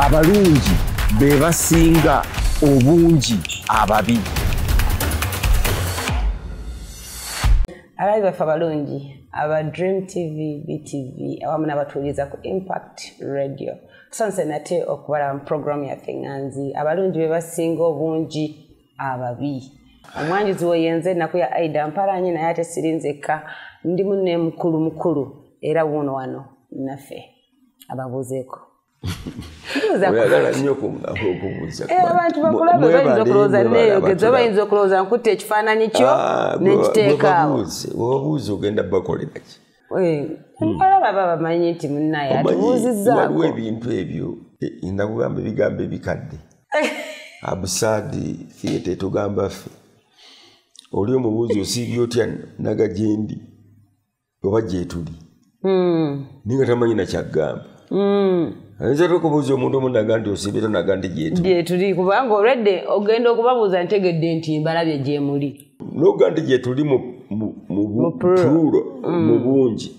abalungi be basinga obungi ababi. Ababi bafa balungi aba Dream TV, BTV awamu n'abatuuliza ku Impact Radio. Tusonse nate okubala mu program ya Nganzi. Abalungi be basinga obungi ababi. Omwanjuzi woyenze naku ya Aida Mpalanyi naye ate sirinzeka ndi munne mukulu era wuno wano naffe ababuuzeeko. Oyagala nnyo okubuuza. Abantu bakulabe bayinza okulowooza neeyogeza bayinza okulowooza nkutta ekifaananyi kyo n'ekiteeka awo. Obuuza ogenda bakolera ki? Alaba baba bamanyi nti munnaye atubuuzizzaako. Waliwo ebintu ebyo ndakugamba ebigambo ebikadde. Abusadi theatre tugamba ffe. Oli omubuuzi osiibye otya naga gyendi oba gyetuli. Ninga tamanyi na kyagamba. Ayinza okubuuza omuntu omunaga nti osiibye tonaga nti gyetuli. Gyetuli kubanga olwedde ogenda okubabuuza ntegedde nti mbalabye gyemuli. Noga nti gyetuli mu plural mu bungi.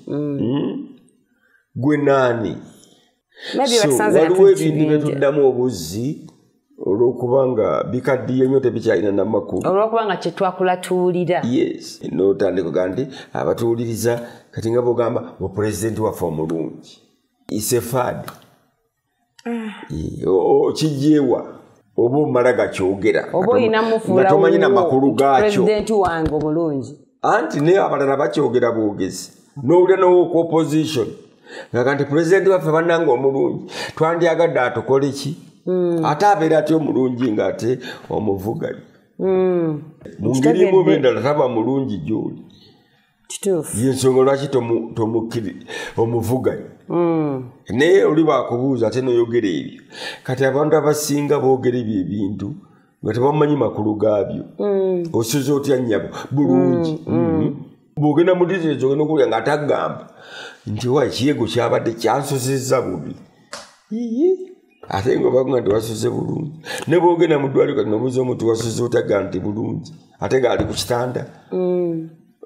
Gwe naani? Waliwo ebintu byetuddamu obuzzi olw'okubanga bikaddiye nnyo tebikyalina n'amakulu. Olw'okubanga kye twakulatuulira. Yes. N'otandika oga nti abatuuliriza kati nga bw'ogamba pulezidenti waffe omulungi. Isefadi. Kijjeewa oba omala gakyogera. Oba olina mufuula tomanyi n'amakulu gaakyo. Pulezidenti wange omulungi. Anti naye abalala bakyogera bwogezi. N'owulira n'owoku opposition. Nga nti pulezidenti waffe bannange omulungi twandyagadde atukole ki? Ate abeera ati omulungi ng'ate omuvuganyi. Mu ngeri emu oba endala taba mulungi gy'oli. Kituufu. Y'ensonga lwaki omuvuganyi. Naye oli bakubuuza ate n'oyogera ebyo. Kati abantu abasinga boogera ebyo ebintu nga tebamanyi makulu gaabyo. Osuza otya nnyabo bulungi. Bw'ogenda mu details ogenda okulya ng'atagamba nti wa ekiyego kyabadde kyansozezza bubi. Ate ng'obaga nti wasuze bulungi. Ne bw'ogenda mu ddwaliro kati n'obuuza omuntu wasuze otagamba nti bulungi ate ng'ali ku kitanda.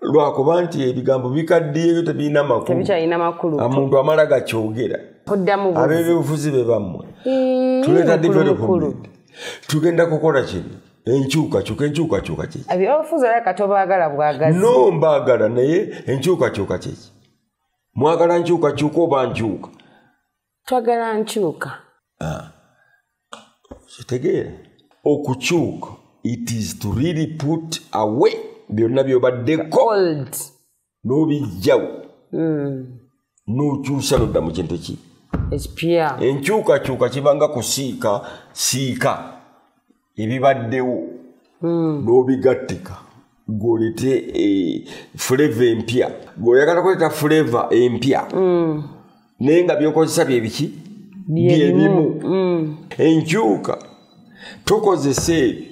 Lwakuba nti ebigambo bikaddiyeyo tebirina makulu. Tebikyalina makulu. Omuntu amala gakyogera. Ab'ebyobufuzi be bammwe. Tuleeta development. Tugenda kukola kino. Enkyukakyuka kyeki. Ab'ebyobufuzi olabika tobaagala bwagazi. No mbaagala naye enkyukakyuka kyeki. Mwagala nkyukakyuka oba nkyuka? Twagala nkyuka. Kitegeera. Okukyuka. It is to really put away byonna byobaddeko n'obijjawo n'okyusa lodda mu kintu ki ekipya. Enkyukakyuka kibanga kusiika ebibaddewo n'obigattika ng'olete flavor empya. Ng'oyagala kuleeta flavor empya naye nga byokozesa byebiki byebimu. Enkyuka tokozesa ebyo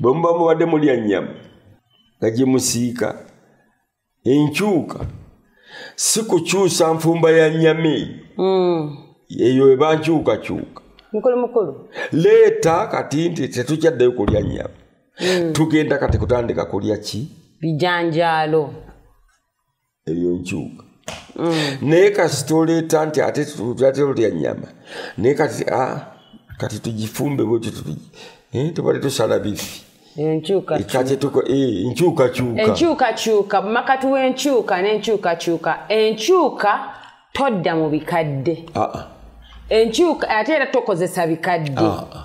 bwe muba mubadde mulya nnyama nga gye musiika. Enkyuka si kukyusa nfumba ya nnyama eyo eba nkyukakyuka. Mukulu. Leeta kati nti tetukyaddayo kulya nnyama. Tugenda kati kutandika kulya ki? Bijanjaalo. Eyo nkyuka. Naye kasi toleeta nti ate tulya nnyama. Naye kati tugifumbe bwetyo tubale tusala bifi. Enkyukakyuka bumakati w'enkyuka n'enkyukakyuka. Enkyuka todda mu bikadde. Enkyuka ate era tokozesa bikadde.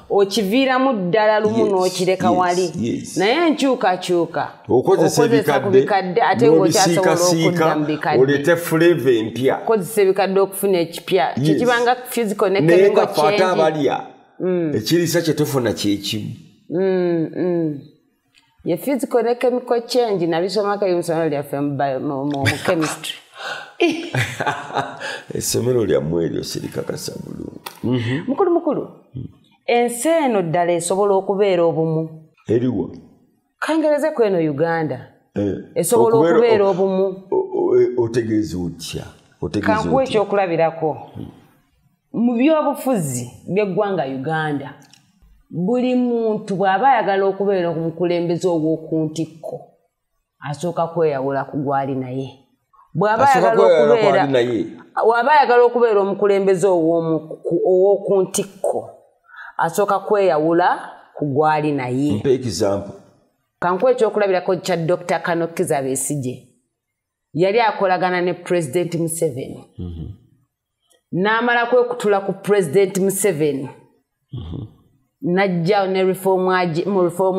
Okiviiramu ddala lumu n'okireka wali. Naye enkyukakyuka okozesa ku bikadde ate ng'okyasobola okudda mu bikadde. Olete flavor empya. Okozesa ebikadde okufuna ekipya. Kikibanga physical ne chemical change. Naye nga ffe abalya ekiriisa kye tufuna kyekimu. Ye physical ne chemical change nabisomako y'omusomero lyaffe mu chemistry. Essomero lyammwe eryo sirikakasa bulungi. Mukulu. Ensi eno ddala esobola okubeera obumu. Eriwa? Kangereze ku eno Uganda. Esobola okubeera obumu. Otegeeza otya? Kankuwa ekyokulabirako. Mu byobufuzi by'eggwanga Uganda. Buli muntu bw'aba ayagala okubeera omukulembeze ogw'oku ntikko asooka kweyawula ku gwali naye. bw'aba ayagala okubeera omukulembeze ow'oku ntikko asooka kweyawula ku gwali naye. Mpe example. Kankuwa ekyokulabirako kya Dr. Kanokiza Besigye. Yali akolagana ne President Museveni. N'amala kwekutula ku President Museveni. Najja ne reform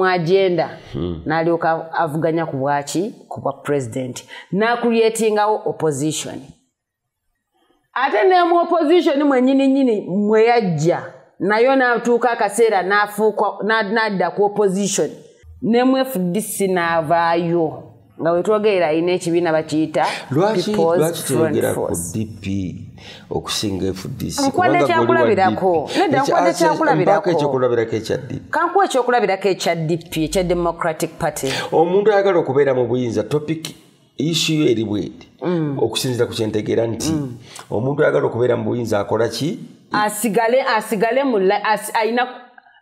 agenda. N'alyoka avuganya ku bwaki ku bwa president. N'akuyetingawo opposition. Ate ne mu opposition mwennyini mwe yajja. Nayo n'atuuka akaseera n'adda ku opposition. Ne mu FDC n'avaayo. Nga wetwogerera alina ekibiina bakiyita People's Front Force. DP okusinga FDC. Nkwade kyakulabirako. Nedda nkwade kyakulabirako. Kankuwa ekyokulabirako ekya DP, ekya Democratic Party. Omuntu ayagala okubeera mu buyinza topic issue eri bwedi. Okusinziira ku kyentegeera nti omuntu ayagala okubeera mu buyinza akola ki? Asigale mu ayina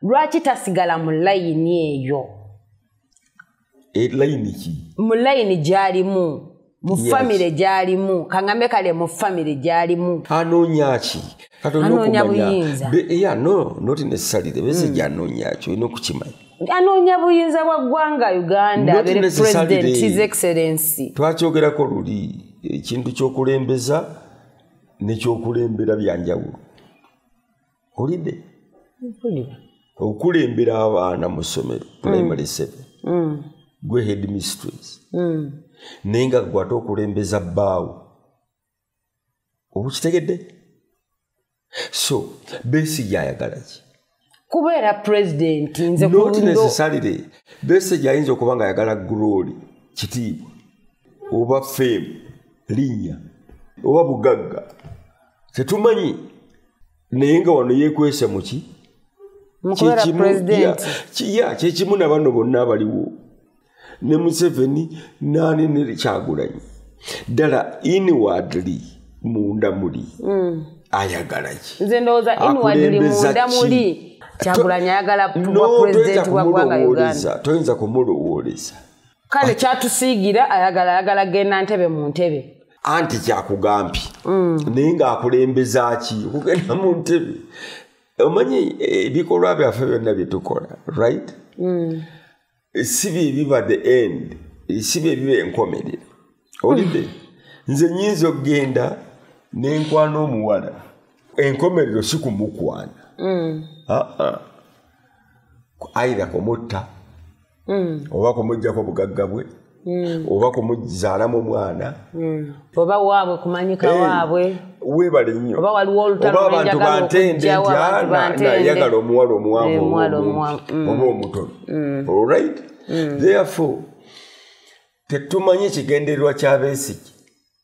lwaki tasigala mu layini eyo? Layini ki? Mu layini gyalimu. Mu family gyalimu. Kangambe kale mu family gyalimu. Anoonya ki? Anoonya buyinza. Not necessarily. Besigye anoonya ki? Olina okukimanya. Anoonya buyinza bwa ggwanga Uganda. President, His Excellency. Twakyogerako luli ekintu ky'okulembeza n'ekyokulembera byanjawulo. Olidde? Okulembera abaana mu ssomero primary 7. Gwe headmistress. Nenga gwate okulembeza bbaawo. Obukitegedde? So, Besigye ayagala ki? Kubeera president nze Not necessarily. Besigye ayinza okuba nga ayagala glory, kitiibwa, oba fame, linnya, oba bugagga. Tetumanyi. Naye nga wano yeekwese mu ki? Mukubeera president. Kyekimu na bano bonna abaliwo. Ne Museveni nani ne Kyagulanyi. Ddala inwardly munda muli. Ayagala ki? Nze ndowooza inwardly munda muli. Kyagulanyi ayagala kuba president wa ggwanga Uganda. Toyinza kumulowooleza. Kale kyatusiigira ayagala genda ntebe mu ntebe. Anti kyakugambye. Naye ng'akulembeza ki? Okugenda mu ntebe. Omanyi ebikolwa byaffe byonna bye tukola, right? Si bye biba the end. Si bye biba enkomerero. Olidde? Nze nyinza okugenda n'enkwana omuwala. Enkomerero si kumukwana. Aira kumutta. Oba kumuggyako bugagga bwe. Oba kumuzaalamu omwana. Oba waabwe kumanyika waabwe. Weebale nnyo. Oba waliwo olutalo lw'enjagala okujjawa omuwala omuwanvu oba omutono. Alright? Therefore, tetumanyi ekigendererwa kya Besigye.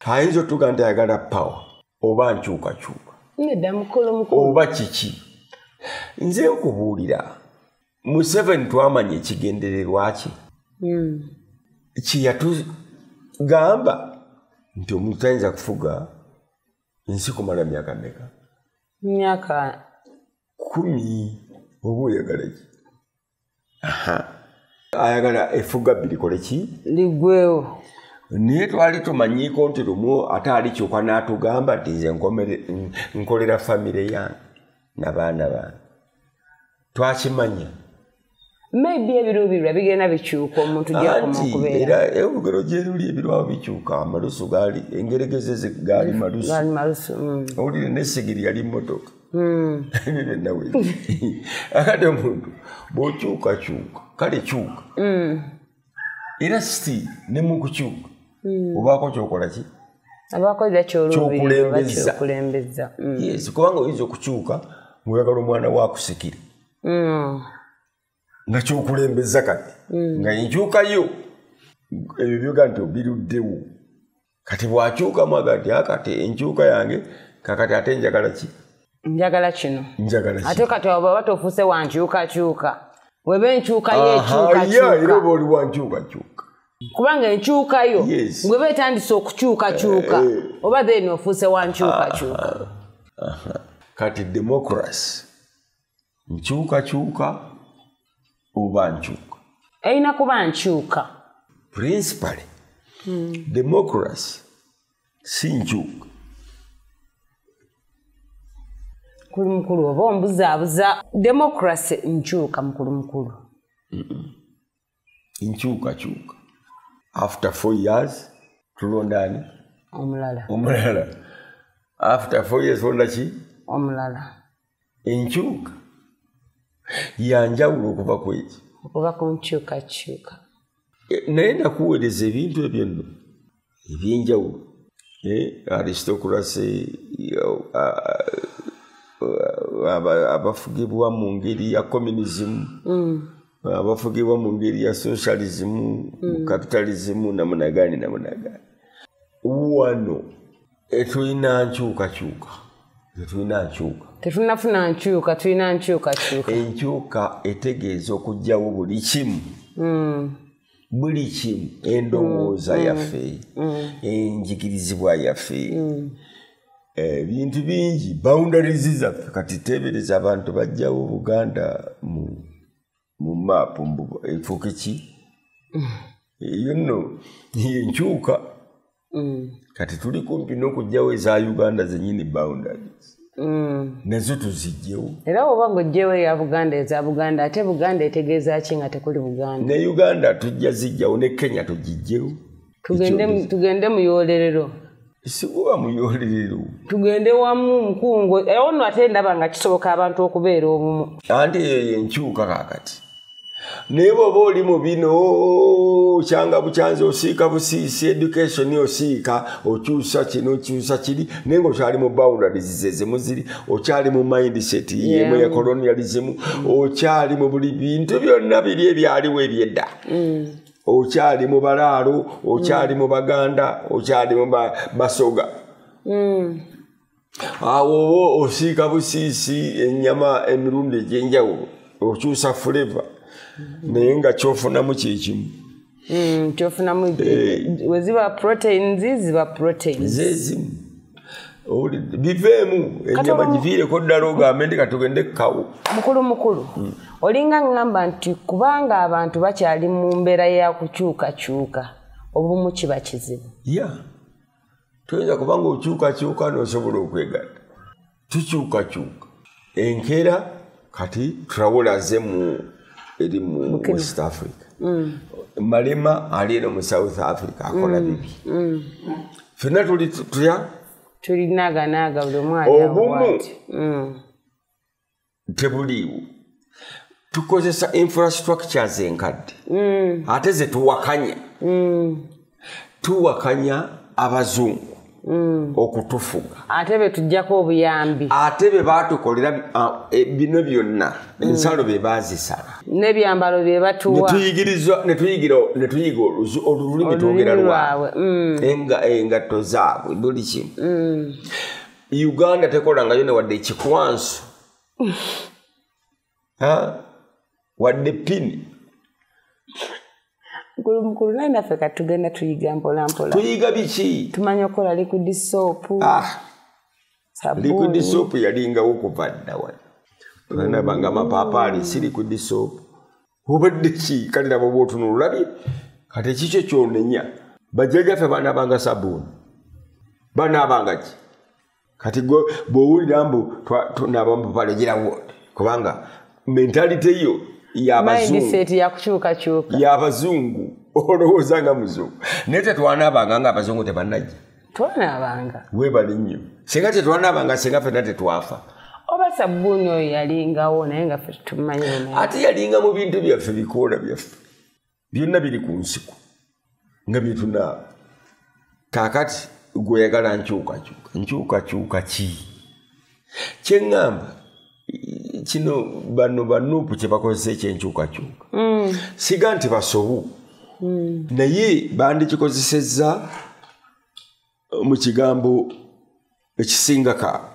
Ayinza otuga nti ayagala power oba nkyukakyuka. Nedda mukulu. Oba kiki. Nze nkubuulira. Museveni twamanya ekigendererwa ki. Kiyatugamba nti omuntu tayinza kufuga nsi kumala myaka mmeka? Myaka 10. Oba oyagala ki? Ayagala efuga bbiri kole ki? Ligwewo. Naye twali tumanyiiko nti lumu ate alikyuka n'atugamba nti nze nkolera famire yange n'abaana bange. Twakimanya. Maybe ebirubirwa bigenda bikyuka omuntu gy'akoma okubeera. Era olugero gye luli ebirwawo bikyuka. Amalusu gaali, engeregeze gaali malusu. Gaali malusu. Owulire n'essigiri yali mmotoka. Ebyo byonna weeri. Akati omuntu bw'okyukakyuka kale kyuka. Era still ne mu kukyuka obaako kyokola ki? Abakolera ky'olubirira kyokulembeza. Yes, kubanga oyinza okukyuka ng'oyagala omwana waakusikire. Nga kyokulembeza kati. Nga enkyukayo ebyo byoga nti obiruddewo. Kati bw'akyukamu agati akati enkyuka yange kakati ate njagala ki? Njagala kino. Njagala ki? Ate kati oba tofuuse wankyukakyuka. Weba enkyukayo ekyukakyuka. Era oba oli wankyukakyuka. Kubanga enkyukayo bw'eba etandise okukyukakyuka oba then ofuuse wankyukakyuka. Kati democracy nkyukakyuka oba nkyuka. Erina kuba nkyuka. Principally, democracy si nkyuka. Mukulu mukulu oba ombuzaabuza democracy nkyuka mukulu. Nkyuka. After 4 years, tulondani? Omulala. After 4 years, olaki? Omulala. Enkyuka. Yanjawulo okuva ku eki. Okuva ku nkyuka. Naye nakuweereza ebintu ebyo nno ebyenjawulo. Aristocracy, abafugibwa mu ngeri ya communism, abafugibwa mu ngeri ya socialism, capitalism, namuna gani. Wano tulina nkyuka. Tetunafuna nkyuka, tulina nkyuka. Enkyuka etegeeza okujjawo buli kimu. Buli kimu, endowooza yaffe, enjigirizibwa yaffe. Bintu bingi, boundaries zaffe. Kati tebereza abantu bajjawo Buganda mu map efuuke ki? Enkyuka. Kati tuli kumpi n'okujjawo eza Uganda zennyini boundaries. Nazo tuzijjewo. Era oba ng'ojjewo eya Buganda eza Buganda, ate Buganda etegeeza ki nga tekuli Buganda? Ne Uganda tujja zijjawo, ne Kenya tugijjewo. Tugende mu yolerero. Sikuba mu yolerero. Tugende wamu mukungo. Ono ate ndaba nga kisoboka abantu okubeera obumu. Anti enkyuka kaakati. Naye bw'oba oli mu bino kyanga bukyanzi osiika busiisi, education osiika okyusa kino okyusa kiri, naye ng'okyali mu boundaries ezimu ziri, okyali mu mindset yemu ya colonialism, okyali mu buli bintu byonna biri ebyaliwo ebyedda. Okyali mu balaalo, okyali mu Baganda, okyali mu Basoga. Awo osiika busiisi ennyama emirundi egy'enjawulo, okyusa flavor. Naye nga kyofunamu kyekimu. Kyofunamu weziba proteins, ziba proteins. Zezimu. Biveemu ennyama giviireko ddala ogambe ndi katugende kawo. Mukulu. Olinga ngamba nti kubanga abantu bakyali mu mbeera ya kukyukakyuka, obumu kiba kizibu. Toyinza kubanga okyukakyuka n'osobola okwegatta. Tukyukakyuka. Enkeera kati tulawulaze eri mu West Africa. Malema ali eno mu South Africa akola bibi. Fena tulinaganaaga buli omwali obumu tebuliiwo. Tukozesa infrastructures enkadde. Ate ze tuwakanya. Tuwakanya abazungu okutufuga. Ate be tujjako obuyambi. Ate be baatukolera bino byonna. Ensalo be baazisala. N'ebyambalo bye batuwa. Netuyiga olulimi twogera lwabwe. Engatto zaabwe buli kimu. Uganda tekolangayo ne wadde ekikwanso. Wadde pini. Mukulu naye naffe katugenda tuyiga mpola. Tuyiga biki? Tumanya okola liquid soap. Liquid soap yalingawo okuva dda wano. Tulabanga amapaapaali si liquid soap. Obadde ki? Kale nabo bw'otunula labye. Kati ekikyo kyonenya. Bajjajjaffe banaabanga sabbuuni. Banaabanga ki? Kati bw'owulira mbu tunaaba amapaapaali egirawo. Kubanga mentalite yo mindset ya kukyukakyuka y'abazungu olowooza nga muzungu. Naye tetwanaabanga ng'abazungu tebannajja. Twanaabanga. Weebale nnyo. Singa tetwanaabanga singa ffenna tetwafa. Oba sabbuuni oyo yalingawo naye nga ffe tumanyi. Ate yalinga mu bintu byaffe bikoola byaffe. Byonna biri ku nsiko nga bye tunaaba. Kaakati gw'oyagala nkyukakyuka ki? Kye ŋŋamba kino banuupu kye bakozesa ekyenkyukakyuka. Siga nti basobu. Naye bandikikozesezza mu kigambo ekisinga kaabwe.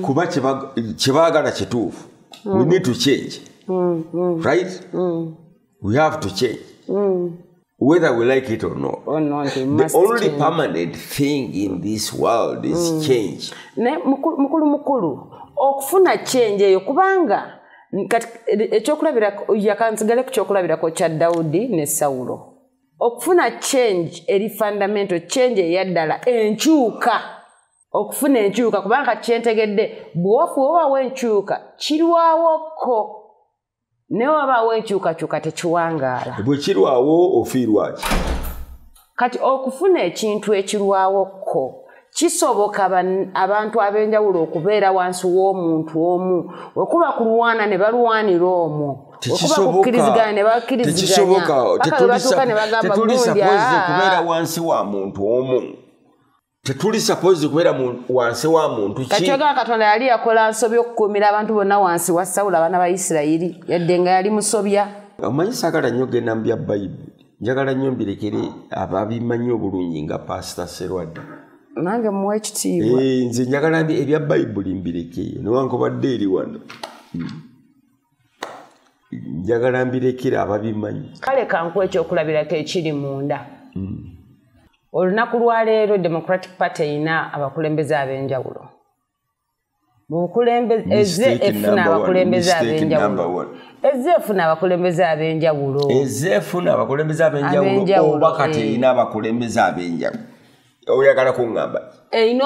Kuba kye baagala kituufu. We need to change. Right? We have to change. Whether we like it or not. The only permanent thing in this world is change. Mukulu. Okufuna change eyo kubanga ekyokulabira yakanzigale ku kyokulabirako kya Dawudi ne Sawulo. okufuna change eri fundamental change eyaddala enkyuka okufuna enkyuka kubanga kyentegedde bwofu oba enkyuka kirwawoko ne waba enkyuka tekiwangaala bwe kirwawo ofiirwaki kati okufuna ekintu ekirwawoko kisoboka abantu ab'enjawulo okubeera wansi w'omuntu omu wekuba kulwana ne balwanira omwo wekuba kukkiriziganya ne bakkiriziganya tetuli suppose kubeera wansi wa muntu omu tetuli suppose kubeera wansi wa muntu ki kakyogera Katonda yali yakola nsobya okukuumira abantu bonna wansi wa Sawulo abaana ba Isirayiri yadde nga yali musobya omanyi saagala nnyo genda mu bya Bayibuli njagala nnyo mbirekere ababimanyi obulungi nga Pastor Serwadda nange muwe ekitiibwa nze njagala ebya Bayibuli mbireke newankubadde eri wano njagala mbirekere ababimanyi kale kanku ekyokulabirako ekiri munda olunaku lwaleero Democratic Party erina abakulembeze ab'enjawulo efuna abakulembeze ab'enjawulo oba kati erina abakulembeze ab'enjawulo oyagala kuŋŋamba erina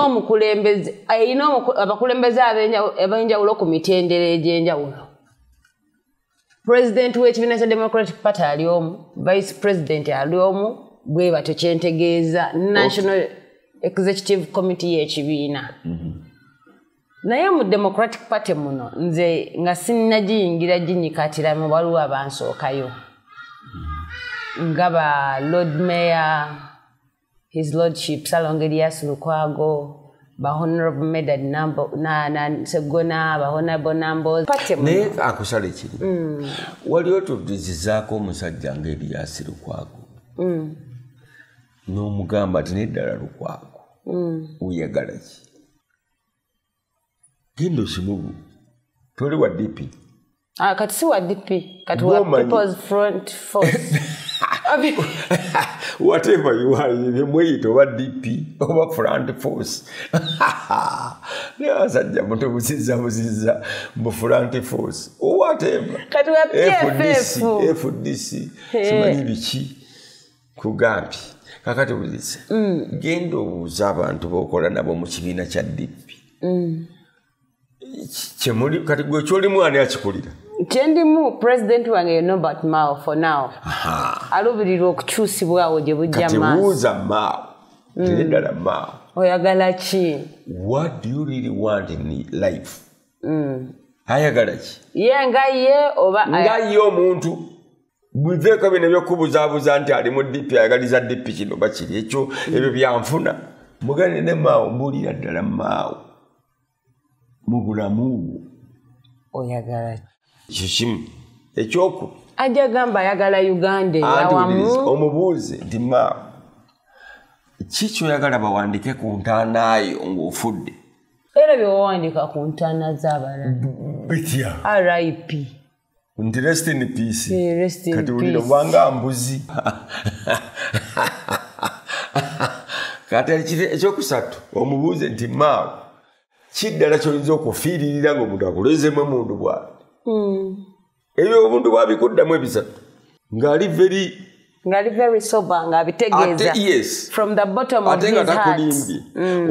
abakulembeze ab'enjawulo ku mitendera egy'enjawulo President w'ekibiina kya Democratic Party ali omu Vice President ali omu bwe batyo kyentegeeza National Executive Committee y'ekibiina naye mu Democratic Party muno nze nga sinnagiyingira ginyikatiramu waliwo abansookayo nga ba Lord Mayor His Lordship Salongo Elias Lukwago ba Honorable Medad na Segona ba Honorable Nambo naye akusala ekiri waliwo tuzizaako omusajja nga Elias Lukwago n'omugamba ati neddala Lukwago oyagala ki genda osimubu toli wa DP kati si wa DP kati wa People's Front Force whatever you are mweyita oba DP oba Front Force abasajja mutubusiza mu Front Force whatever kati wa FDC simanyi biki kugambye kakati bulize genda obuuza abantu bokola nabo mu kibiina kya DP kyemuli kati gwe kyolimu ani akikulira kyendimu president wange Norbert Mao for now alubirirwa okukyusibwawo gye bujja maaso kati buuza Mao tereddala Mao oyagala ki what do you really want in life ayagala ki ye nga ye omuntu biveeko bino ebyokubuzaabuza nti ali mu DP ayagaliza DP kino bakiri ekyo ebyo byanfuna mugane ne Mao mbuulira ddala Mao mu bulamu oyagala ekyo kimu ekyoku ajja gamba ayagala Uganda eyawamu omubuuze nti Mao ki kyoyagala bawandike ku ntaanaayo ng'ofudde era byewawandika ku ntaana z'abalala bitya RIP nti rest in peace rest in kati ulira obanga mbuzi kati ekyokusatu omubuuze nti Mao kiddala ky'oyinza okufiiririra ng'omuntu akulezemu emundu bw'ati ebyo obuntu bwabikuddamu ebisatu ng'ali very sober ng'abitegeeza from the bottom of his heart ate nga takulimbye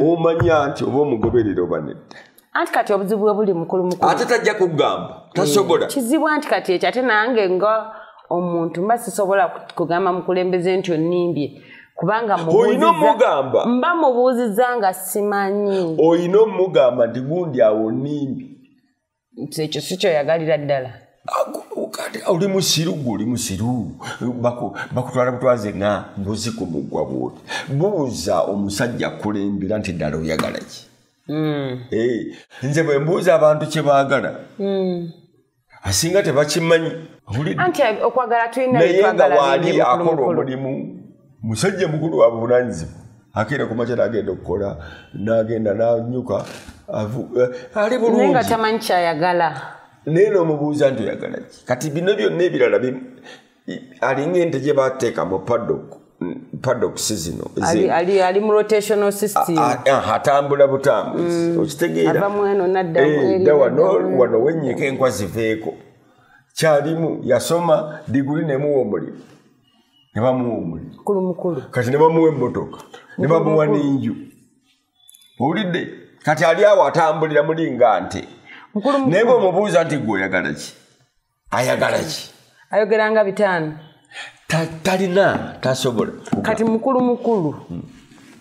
omanya nti oba omugoberera oba nedda anti kati obuzibu bwe buli mukulu ate tajja kugamba tasobola kizibu anti kati ekyo ate nange nga omuntu mba sisobola kugamba mukulembeze nti onimbye kubanga mba mubuuziza nga simanyi oyina omugamba nti gundi awo onimbye ekyo si kyoyagalira ddala oli musiru guli musiru bakutwala butwaze nga mbuzi ku muggwa bwoti buuza omusajja kulembera nti ddala oyagala ki nze bwe mbuuza abantu kye baagala asinga tebakimanyi anti okwagala tulina naye nga waali akola omulimu musajja mukulu wa buvunaanyizibwa akeera ku makya n'agenda okukola n'agenda n'anyuka ali bulungi naye nga tamanyi kyayagala naye n'omubuuza nti oyagala ki kati bino byonna ebirala alinga ente gye bateeka mu paddock season ali mu rotational system atambula butambuzi okitegeera wano wenyeka enkwa ziveeko kyalimu yasoma diguli nemuwa omulimu ne bamuwa omuliro mukulu kati ne bamuwa emmotoka ne bamuwa n'enju owulidde kati ali awo atambulira mulinga nte naye bw'omubuuza nti gwe oyagala ki ayagala ki ayogeranga 5 talina tasobola kati mukulu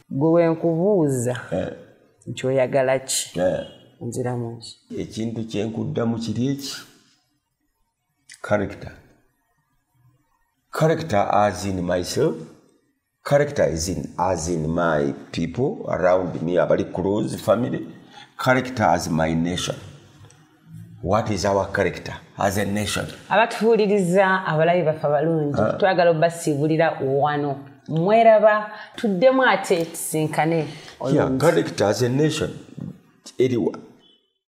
gwe wenkubuuza nti oyagala ki nziramu ki ekintu kyenkuddamu kiri eki character as in myself, character as in my people around me, abali close family, character as my nation. What is our character as a nation? Abatuuliriza abalabi baffe abalungi twagala obbasiibulira wano mweraba tuddemu ate tusinkane character as a nation eriwa